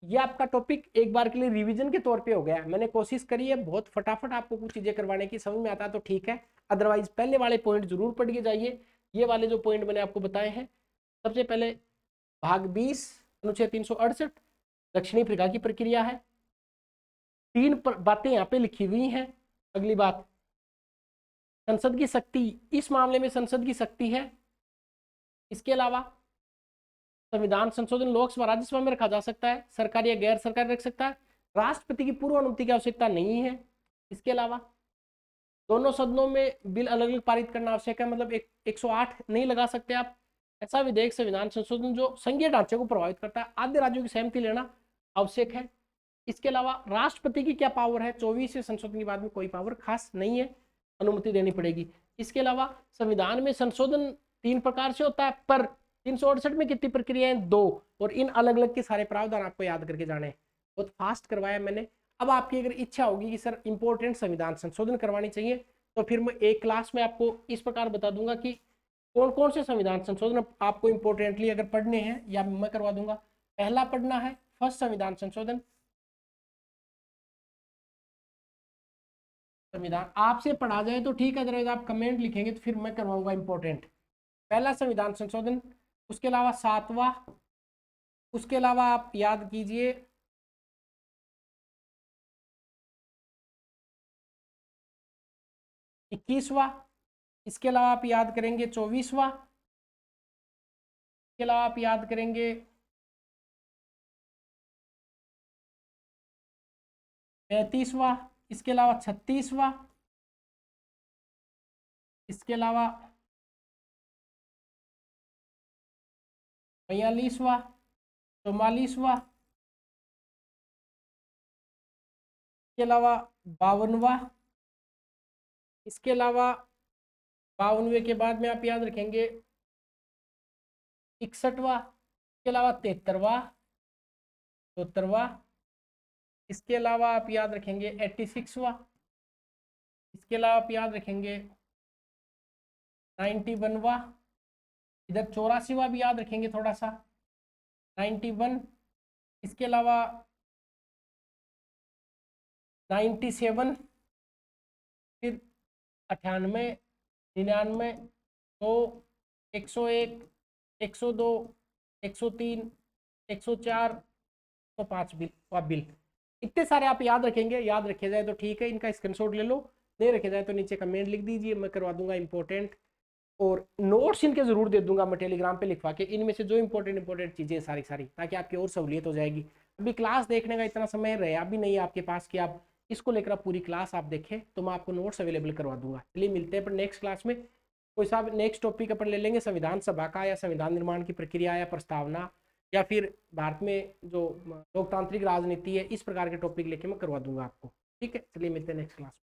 ये आपका टॉपिक एक बार के लिए रिवीजन के तौर पे हो गया। मैंने कोशिश करी है बहुत फटाफट आपको कुछ चीजें करवाने की, समझ में आता है तो ठीक है, अदरवाइज पहले वाले पॉइंट जरूर पढ़ के जाइए। ये वाले जो पॉइंट मैंने आपको बताए हैं, सबसे पहले भाग 20 अनुच्छेद 368 दक्षिणी अफ्रीका की प्रक्रिया है। 3 बातें यहाँ पे लिखी हुई हैं। अगली बात, संसद की शक्ति, इस मामले में संसद की शक्ति है। इसके अलावा संविधान संशोधन लोकसभा राज्यसभा में रखा जा सकता है, सरकारी या गैर सरकारी रख सकता है। राष्ट्रपति की पूर्व अनुमति की आवश्यकता नहीं है। इसके अलावा दोनों सदनों में बिल अलग अलग पारित करना आवश्यक है, मतलब 108 नहीं लगा सकते आप। ऐसा विधेयक संविधान संशोधन जो संघीय ढांचे को प्रभावित करता है, आधे राज्यों की सहमति लेना आवश्यक है। इसके अलावा राष्ट्रपति की क्या पावर है? 24 संशोधन के बाद में कोई पावर खास नहीं है, अनुमति देनी पड़ेगी। इसके अलावा संविधान में संशोधन 3 प्रकार से होता है, पर 368 में कितनी प्रक्रियाएं? 2। और इन अलग अलग के सारे प्रावधान आपको याद करके जाने। बहुत फास्ट करवाया मैंने। अब आपकी अगर इच्छा होगी कि सर इंपॉर्टेंट संविधान संशोधन करवानी चाहिए, तो फिर मैं एक क्लास में आपको इस प्रकार बता दूंगा कि कौन कौन से संविधान संशोधन आपको इंपॉर्टेंटली अगर पढ़ने हैं, या मैं करवा दूंगा। पहला पढ़ना है फर्स्ट संविधान संशोधन। संविधान आपसे पढ़ा जाए तो ठीक है, अदरवाइज आप कमेंट लिखेंगे तो फिर मैं करवाऊंगा इंपॉर्टेंट। पहला संविधान संशोधन, उसके अलावा 7वां, उसके अलावा आप याद कीजिए 21वां, इसके अलावा आप याद करेंगे 24वां, इसके अलावा आप याद करेंगे 35वां, इसके अलावा 36वां, इसके अलावा 42वां, 44वां, इसके अलावा 52वां, इसके अलावा 52वें के बाद में आप याद रखेंगे 61वां, इसके अलावा 73वां, 74वां, इसके अलावा आप याद रखेंगे 86वां, इसके अलावा आप याद रखेंगे 91वां, इधर 84वां भी याद रखेंगे थोड़ा सा, 91, इसके अलावा 97, फिर 98, 99, 100, 101, 102, 103, 104, 105 बिल। इतने सारे आप याद रखेंगे, याद रखे जाए तो ठीक है, इनका स्क्रीनशॉट ले लो, नहीं रखे जाए तो नीचे कमेंट लिख दीजिए, मैं करवा दूंगा इंपॉर्टेंट। और नोट्स इनके जरूर दे दूंगा मैं टेलीग्राम पे लिखवा के, इनमें से जो इंपॉर्टेंट चीजें सारी सारी, ताकि आपकी और सहूलियत हो जाएगी। अभी क्लास देखने का इतना समय रहा भी नहीं है आपके पास कि आप इसको लेकर पूरी क्लास आप देखें, तो मैं आपको नोट्स अवेलेबल करवा दूंगा। चलिए मिलते हैं पर नेक्स्ट क्लास में। कोई सा नेक्स्ट टॉपिक अपन ले लेंगे संविधान सभा का, या संविधान निर्माण की प्रक्रिया या प्रस्तावना, या फिर भारत में जो लोकतांत्रिक राजनीति है, इस प्रकार के टॉपिक लेके मैं करवा दूंगा आपको। ठीक है, चलिए मिलते हैं नेक्स्ट क्लास में।